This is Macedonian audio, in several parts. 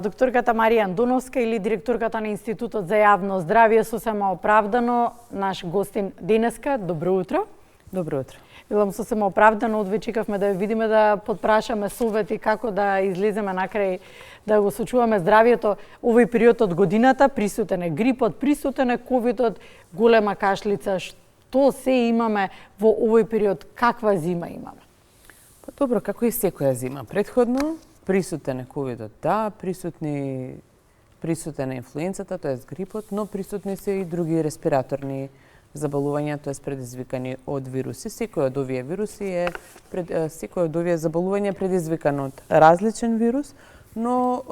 Докторката Марија Андоновска или директорката на Институтот за јавно здравје сосема оправдано наш гостин денеска. Добро утро. Добро утро. Велам сосема оправдано, одве чекавме да ја видиме, да подпрашаме совети како да излеземе накрај, да го сочуваме здравјето овој период од годината. Присутен е грипот, присутен е ковидот, голема кашлица. Што се имаме во овој период? Каква зима имаме? Па добро, како и секоја зима. Предходно присутен е ковидот, да, присутен е инфлуенцата, тоест грипот, но присутни се и други респираторни заболувања, тоест предизвикани од вируси. Секој од овие вируси секој од овие заболувања е предизвикан од различен вирус, но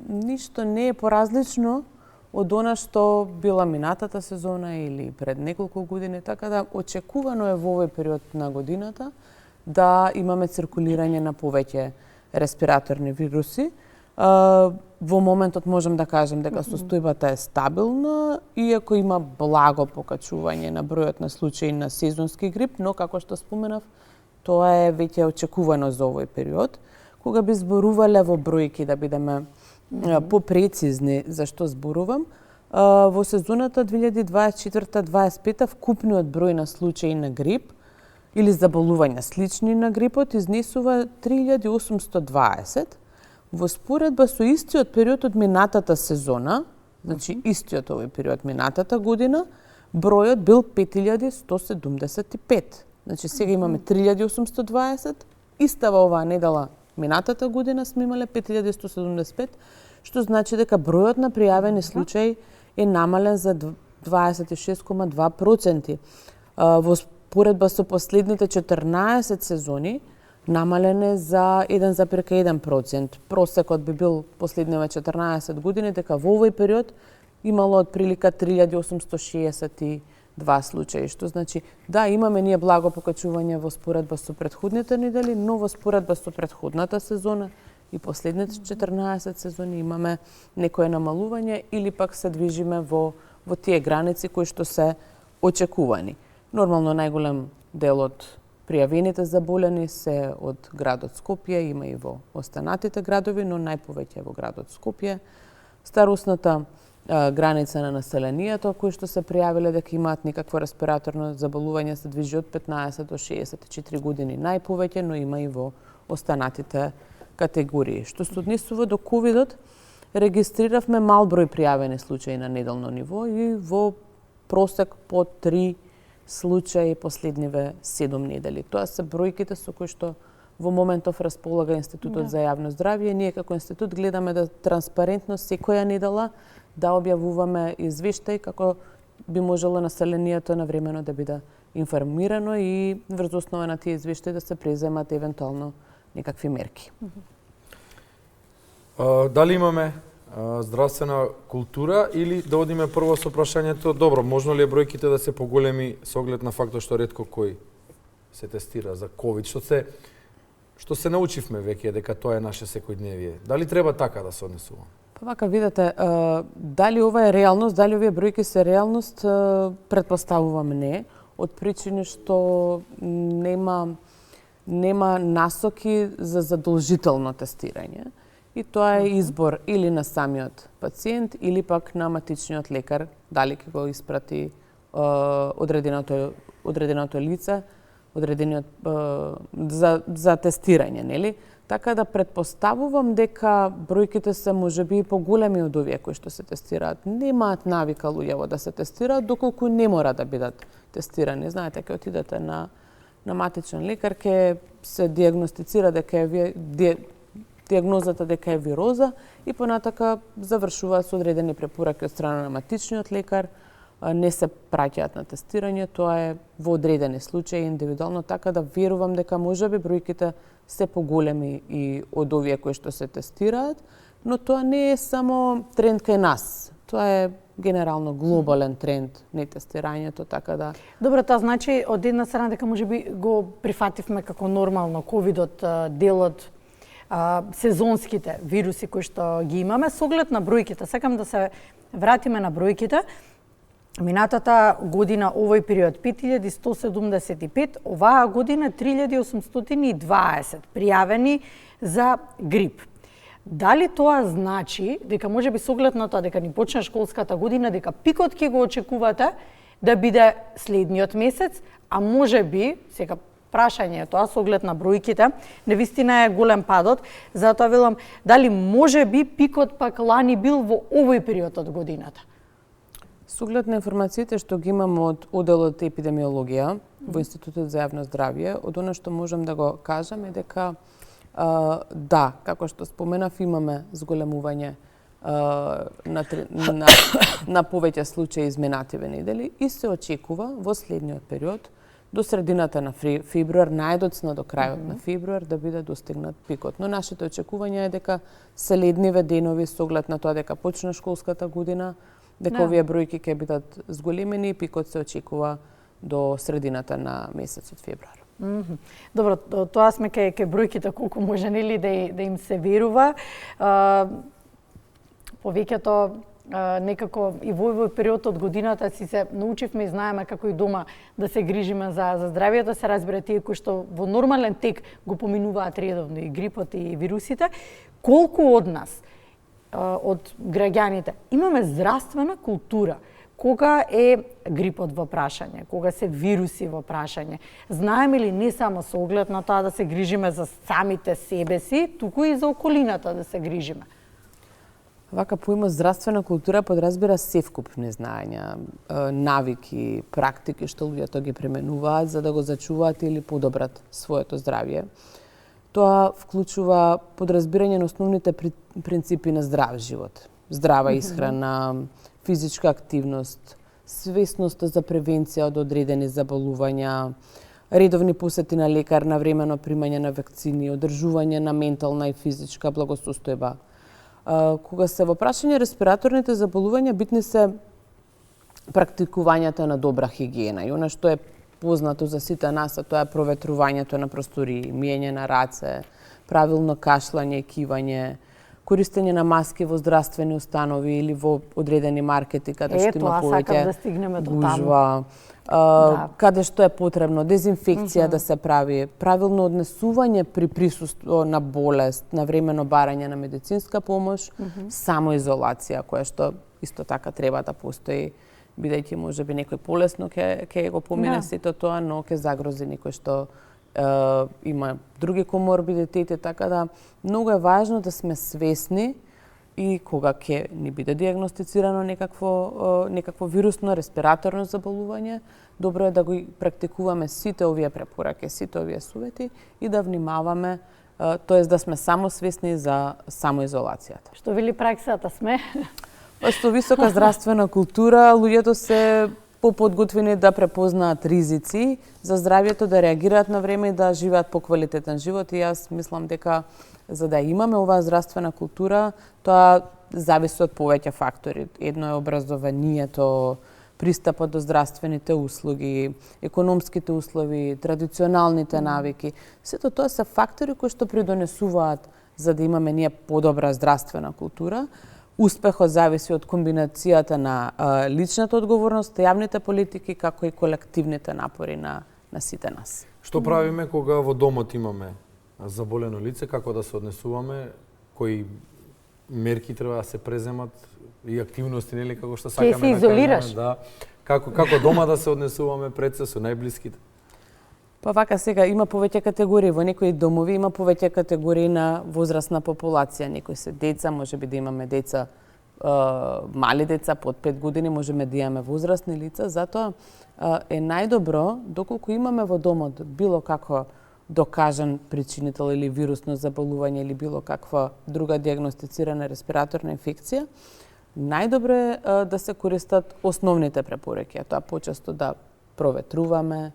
ништо не е поразлично од она што била минатата сезона или пред неколку години, така да очекувано е во овој период на годината да имаме циркулирање на повеќе респираторни вируси. Во моментот можам да кажем дека состојбата е стабилна, иако има благо покачување на бројот на случаи на сезонски грип, но како што споменав, тоа е веќе очекувано за овој период. Кога би зборувале во бројки, да бидеме попрецизни за што зборувам, во сезоната 2024-2025 вкупниот број на случаи на грип или заболувања слични на грипот изнесува 3820. Во споредба со истиот период од минатата сезона, значи истиот овој период минатата година, бројот бил 5175. Значи сега имаме 3820, истава оваа недела минатата година сме имале 5175, што значи дека бројот на пријавени случаи е намален за 26,2%. Во споредба со последните 14 сезони, намален е за 1,1%. Просекот би бил последниве 14 години, дека во овој период имало од прилика 3862 случаи, што значи да, имаме ние благо покачување во споредба со претходните недели, но во споредба со претходната сезона и последните 14 сезони имаме некое намалување или пак се движиме во тие граници кои што се очекувани. Нормално најголем дел од пријавените заболени се од градот Скопје, има и во останатите градови, но најповеќе во градот Скопје. Старосната граница на населението, кои што се пријавиле дека имаат некакво респираторно заболување, се движи од 15 до 64 години најповеќе, но има и во останатите категории. Што се однесува до ковидот, регистриравме мал број пријавени случаи на неделно ниво и во просек по 3 случаи последниве 7 недели. Тоа се бројките со кои што во моментов располага Институтот за јавно здравје. Ние како институт гледаме да транспарентно секоја недела да објавуваме извештаи како би можело населението навремено да биде информирано и врз основа на тие извештаи да се преземат евентуално некакви мерки. Дали имаме здравствена култура или да одиме прво со прашањето, добро, можно ли е бројките да се поголеми со оглед на фактот што ретко кој се тестира за ковид, што се научивме веќе дека тоа е наше секојдневие. Дали треба така да се однесува? Па вака видите, дали ова е реалност, дали овие бројки се реалност, претпоставувам не, од причини што нема насоки за задолжително тестирање. И тоа е избор или на самиот пациент, или пак на матичниот лекар, дали ќе го испрати одреденото лице, за тестирање, нели? Така да претпоставувам дека бројките се можеби поголеми од овие кои што се тестираат. Немаат навика луѓето да се тестираат, доколку не мора да бидат тестирани. Знаете, ќе отидете на матичен лекар, ќе се диагностицира дека е диагнозата дека е вироза и понатака завршува со одредени препораки од страна на матичниот лекар, не се праќаат на тестирање, тоа е во одредени случаи индивидуално, така да верувам дека можеби бројките се поголеми и од овие кои што се тестираат, но тоа не е само тренд кај нас. Тоа е генерално глобален тренд на тестирањето, така да... Добро, тоа значи од една страна дека можеби го прифативме како нормално ковидот, делот сезонските вируси кои што ги имаме, со оглед на бројките. Сакам да се вратиме на бројките. Минатата година, овој период, 5175, оваа година 3820 пријавени за грип. Дали тоа значи дека може би со оглед на тоа дека ни почне школската година, дека пикот ќе го очекувате да биде следниот месец, а може би, сега прашање е тоа со оглед на бројките, навистина е голем падот, затоа велам дали може би пикот пак лани бил во овој период од годината. Со оглед на информациите што ги имам од одделот епидемиологија во Институтот за јавно здравје, од она што можам да го кажам е дека да, како што споменав, имаме зголемување на повеќе случаи изминативе недели и се очекува во следниот период до средината на февруар, најдоцна до крајот на февруар, да биде достигнат пикот. Но нашите очекувања е дека следниве денови со оглед на тоа дека почна школската година, дека овие бројки ќе бидат зголемени и пикот се очекува до средината на месецот февруар. Добро, тоа сме кај бројките колку може нели да им се верува. Повеќето некако и во овој период од годината си се научивме и знаеме како и дома да се грижиме за здравјето, се разбира тие кои што во нормален тек го поминуваат редовно и грипот и вирусите. Колку од нас, од граѓаните, имаме здравствена култура? Кога е грипот во прашање, кога се вируси во прашање, знаеме ли не само со оглед на тоа да се грижиме за самите себе си, туку и за околината да се грижиме? Вака поимот здравствена култура подразбира севкупни знаења, навики, практики што луѓето ги применуваат за да го зачуваат или подобрат своето здравје. Тоа вклучува подразбирање на основните принципи на здрав живот. Здрава исхрана, физичка активност, свесноста за превенција од одредени заболувања, редовни посети на лекар, навремено примање на вакцини, одржување на ментална и физичка благосостојба. Кога се во прашање респираторните заболувања, битни се практикувањето на добра хигиена. И она што е познато за сите нас, тоа е проветрувањето на простории, миење на раце, правилно кашлање и кивање, користење на маски во здравствени установи или во одредени маркети каде што има повеќе гужва, каде што е потребно, дезинфекција да се прави, правилно однесување при присуство на болест, навремено барање на медицинска помош, самоизолација, која што исто така треба да постои, бидејќи можеби некој полесно ќе го помине сето тоа, но ќе загрози некој што има други коморбидитети, така да многу е важно да сме свесни и кога ќе ни биде диагностицирано некакво вирусно, респираторно заболување, добро е да го практикуваме сите овие препораки, сите овие совети и да внимаваме, тоест да сме само свесни за самоизолацијата. Што вели праксата сме? Со висока здравствена култура, луѓето се поподготвени да препознаат ризици за здравјето, да реагираат на време и да живеат поквалитетен живот. И јас мислам дека за да имаме оваа здравствена култура, тоа зависи од повеќе фактори. Едно е образованието, пристапот до здравствените услуги, економските услови, традиционалните навики. Сето тоа се фактори кои што придонесуваат за да имаме ние подобра здравствена култура. Успехот зависи од комбинацијата на личната одговорност, јавните политики, како и колективните напори на сите нас. Што правиме кога во домот имаме заболено лице, како да се однесуваме, кои мерки треба да се преземат и активности, нели, како што сакаме да кажеме. Ќе се изолираш? Да. Како дома да се однесуваме пред се со најблиските? Па вака сега има повеќе категории. Во некои домови има повеќе категории на возрастна популација. Некои се деца, можеби да имаме деца, мали деца под 5 години, можеме да имаме возрастни лица. Затоа е најдобро, доколку имаме во домот било како докажан причинител или вирусно заболување или било каква друга диагностицирана респираторна инфекција, најдобро е да се користат основните препораки. Тоа почесто да проветруваме,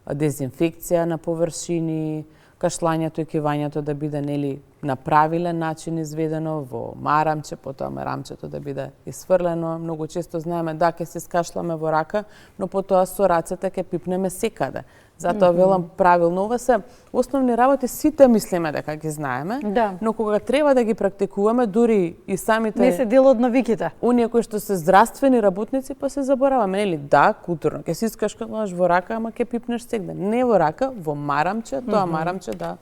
дезинфекција на површини, кашлањето и кивањето да биде нели на правилен начин изведено во марамче, потоа марамчето да биде исфрлено. Многу често знаеме да ќе се скашламе во рака, но потоа со рацете ќе пипнеме секаде. Затоа велам правилно, ова се основни работи, сите мислиме дека ги знаеме, но кога треба да ги практикуваме, дури и самите не се дел од навиките. Оние кои што се здравствени работници, па се забораваме, нели? Да, културно, ќе си искаш во рака, ама ќе пипнеш сегде. Не во рака, во марамче, тоа марамче да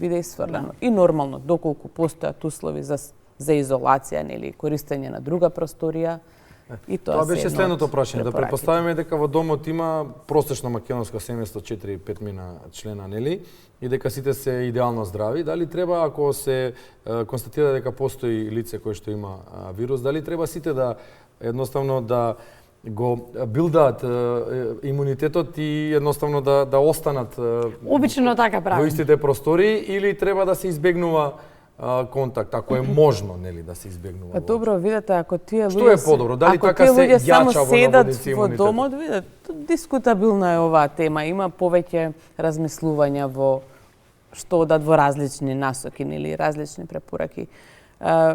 биде исфрлено. И нормално, доколку постојат услови за изолација, нели, користење на друга просторија, и Тоа беше следното прашање, да претпоставиме дека во домот има просечно македонско семејство 4-5 члена, нели, и дека сите се идеално здрави, дали треба, ако се констатира дека постои лице кое што има вирус, дали треба сите да едноставно да го билдаат имунитетот и едноставно да останат Обично така прави. во истите простори, или треба да се избегнува контакт, ако е можно, нели, да се избегнува. Па добро, видете, ако тие луѓе... Што е подобро? Дали така се јача во наводници во имунитетот? домот, видете, дискутабилна е оваа тема, има повеќе размислувања во што одат во различни насоки, нели, различни препораки.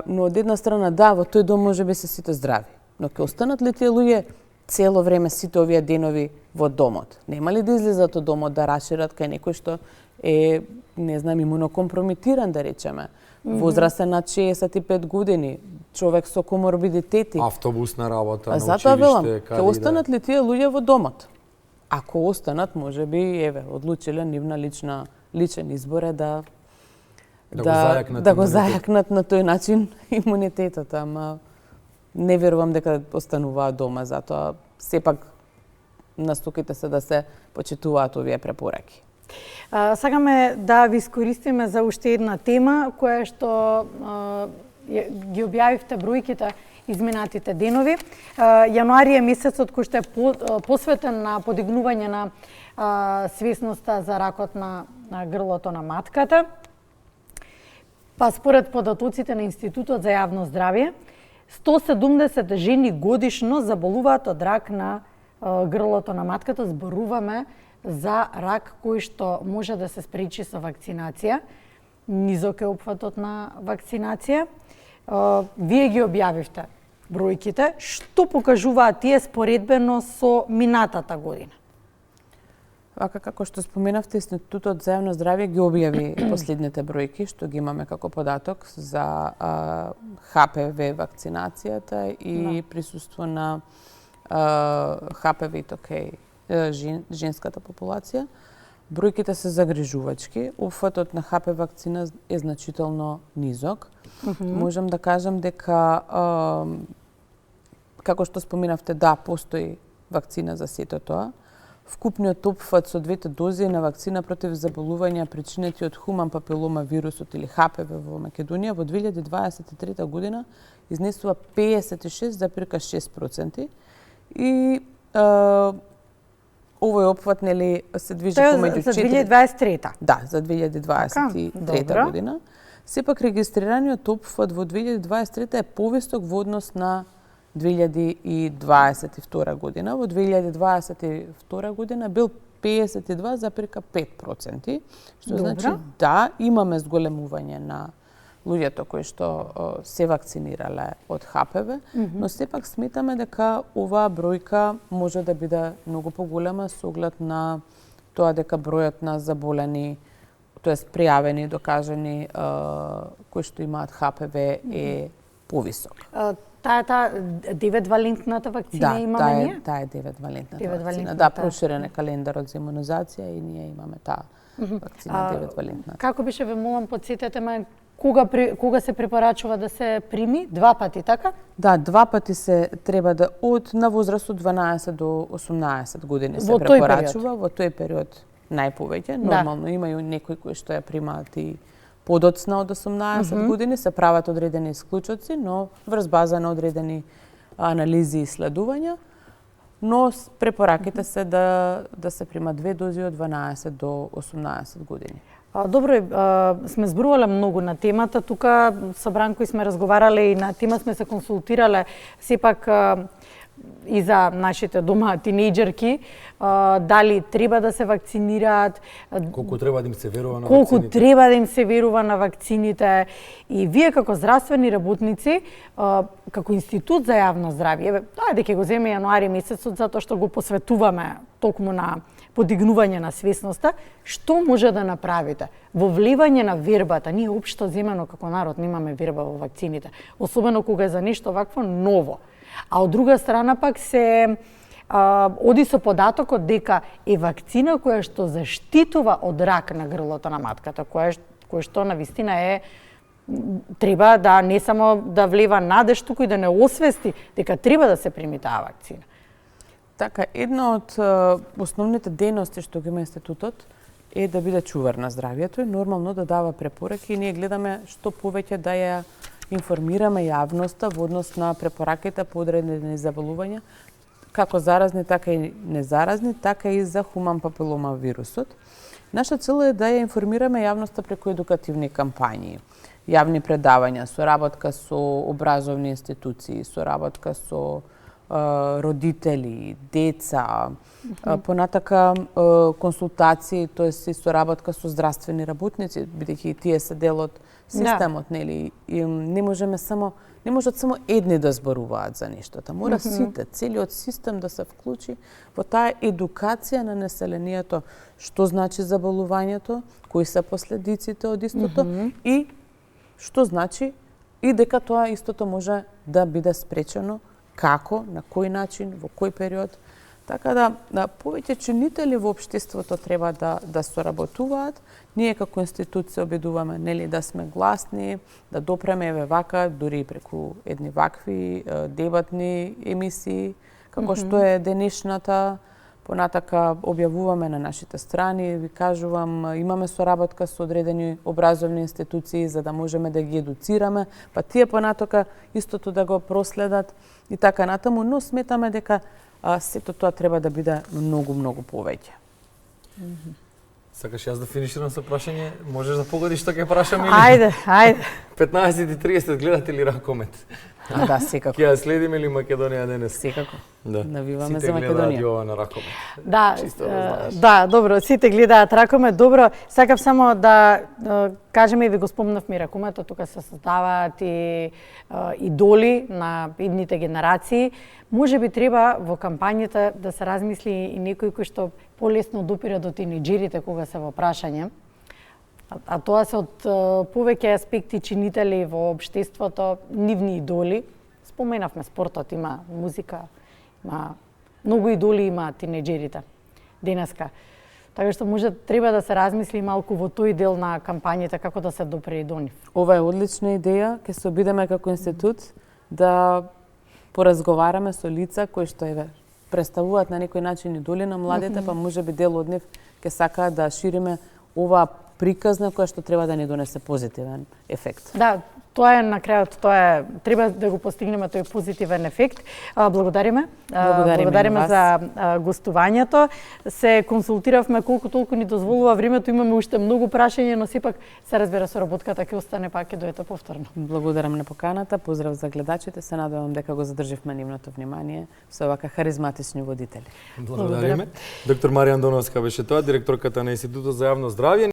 Но од една страна, да, во тој дом може би се сите здрави, но ќе останат ли тие луѓе цело време сите овие денови во домот? Нема ли да излезат од домот да рашират кај некој што е, не знам, имунокомпромитиран, да речеме, возрастен над 65 години, човек со коморбидитети. Автобусна работа, на затоа велам, училиште, ќе останат ли тие луѓе во домот? Ако останат, може би, еве, одлучиле нивна личен избор е да го зајакнат на тој начин имунитетот, ама не верувам дека остануваат дома, затоа сепак настоките се да се почитуваат овие препораки. Сакаме да ви искористиме за уште една тема која што ги објавивте бројките изминатите денови. Јануари е месецот кој што е посветен на подигнување на свесноста за ракот на грлото на матката. Па според податоците на Институтот за јавно здравје, 170 жени годишно заболуваат од рак на грлото на матката. Зборуваме за рак кој што може да се спречи со вакцинација. Низок е опфатот на вакцинација. Вие ги објавивте бројките. Што покажуваат тие споредбено со минатата година? Вака како што споменавте, Институтот за јавно здравје ги објави последните бројки што ги имаме како податок за ХПВ вакцинацијата и присуство на ХПВ и ТК женската популација. Бројките се загрижувачки. Опфатот на ХП вакцина е значително низок. Можам да кажам дека, како што споменавте, да, постои вакцина за сето тоа. Вкупниот опфат со двете дози на вакцина против заболувања причинети од хуман папилома вирусот или ХПВ во Македонија во 2023 година изнесува 56,6% и овој опфат, нели, се движи помеѓу 4... За 2023-та? Да, за 2023 година. Сепак регистрираниот опфат во 2023 е повисок во однос на 2022 година. Во 2022 година бил 52,5%, што значи да, имаме зголемување на луѓето кои што се вакцинирале од ХПВ, но сепак сметаме дека оваа бројка може да биде многу поголема со оглед на тоа дека бројот на заболени, тоест пријавени, докажани кои што имаат ХПВ е повисок. Таа 9-валентната вакцина имаме ние? Да, таа е 9-валентната вакцина. Да, проширен е календарот за имунизација и ние имаме таа вакцина 9-валентната. Како беше, ве молам, потсетете ме, кога се препорачува да се прими? 2 пати, така? Да, 2 пати се треба да од на возраст од 12 до 18 години се препорачува. Во тој период најповеќе. Нормално имају некои кои што ја примаат и подоцна од 18 години, се прават одредени исклучоци, но врз база на одредени анализи и исследувања, но препораките се да се прима 2 дози од 12 до 18 години. Добро, сме зборувале многу на темата, тука со Бранко сме разговарале и на тема сме се консултирале сепак и за нашите дома тинејџерки, дали треба да се вакцинираат, колку треба да им се верува на колку вакцините. треба да им се верува на вакцините. И вие како здравствени работници, како Институт за јавно здравје, ајде ќе го земе јануари месецот затоа што го посветуваме токму на подигнување на свесноста, што може да направите? Во вливање на вербата, ние општо земено како народ немаме верба во вакцините, особено кога е за нешто вакво ново. А од друга страна пак се оди со податокот дека е вакцина која што заштитува од рак на грлото на матката, кој што навистина треба да не само да влева надеж, туку и да не освести дека треба да се прими таа вакцина. Така, една од основните дејности што ги има институтот е да биде чувар на здравјето и нормално да дава препораки и ние гледаме што повеќе да ја информираме јавноста во однос на препораките по одредени заболувања, како заразни, така и незаразни, така и за хуман папилома вирусот. Наша цел е да ја информираме јавноста преку едукативни кампањи, јавни предавања, соработка со образовни институции, соработка со родители, деца, понатака консултации, тоест и соработка со здравствени работници, бидејќи тие се дел од системот, нели? И не можат само едни да зборуваат за нештата. Мора сите, целиот систем да се вклучи во таа едукација на населението, што значи заболувањето, кои се последиците од истото и што значи и дека тоа истото може да биде спречено, како, на кој начин, во кој период. Така да повеќе чинители во општеството треба да соработуваат. Ние како институт се обидуваме, нели, да сме гласни, да допреме еве вака, дури и преку едни вакви дебатни емисии, како што е денешната. Понатака објавуваме на нашите страни, ви кажувам, имаме соработка со одредени образовни институции за да можеме да ги едуцираме, па тие понатока истото да го проследат и така натаму, но сметаме дека сето тоа треба да биде многу повеќе. Сакаш јас да финиширам со прашање? Можеш да погодиш што ќе прашам или? Ајде. 15:30 гледате ли Ракомет? Да, секако. Ќе ја следиме ли Македонија денес? Секако. Да. Навиваме за Сите Македонија. гледаат Јова на Ракомет. Да, добро, сите гледаат Ракомет, добро. Сакав само да кажеме и ви го спомнавме Ракометот, тука се создаваат и идоли на идните генерации. Може би треба во кампањата да се размисли и некој кој што полесно допира до тинеџерите кога се во прашање. А тоа се од повеќе аспекти чинители во општеството, нивни идоли. Споменавме спортот, има музика, има многу идоли има тинеџерите денеска. Така што треба да се размисли малку во тој дел на кампањата како да се допре и до нив. Ова е одлична идеја, ќе се обидеме како институт да поразговараме со лица кои што представуваат на некој начин идоли на младите, па можеби дел од нив ќе сакаат да шириме оваа приказна која што треба да ни донесе позитивен ефект. Да, тоа е на крајот, треба да го постигнеме тој позитивен ефект. Благодариме за гостувањето. Се консултиравме колку толку ни дозволува времето, имаме уште многу прашања, но сепак се разбира соработката ќе остане, па ќе дојдете повторно. Благодарам на поканата, поздрав за гледачите, се надевам дека го задрживме нивното внимание со вака харизматични водители. Благодариме. Доктор Марија Андоновска беше тоа, директорката на Институтот за јавно здравје.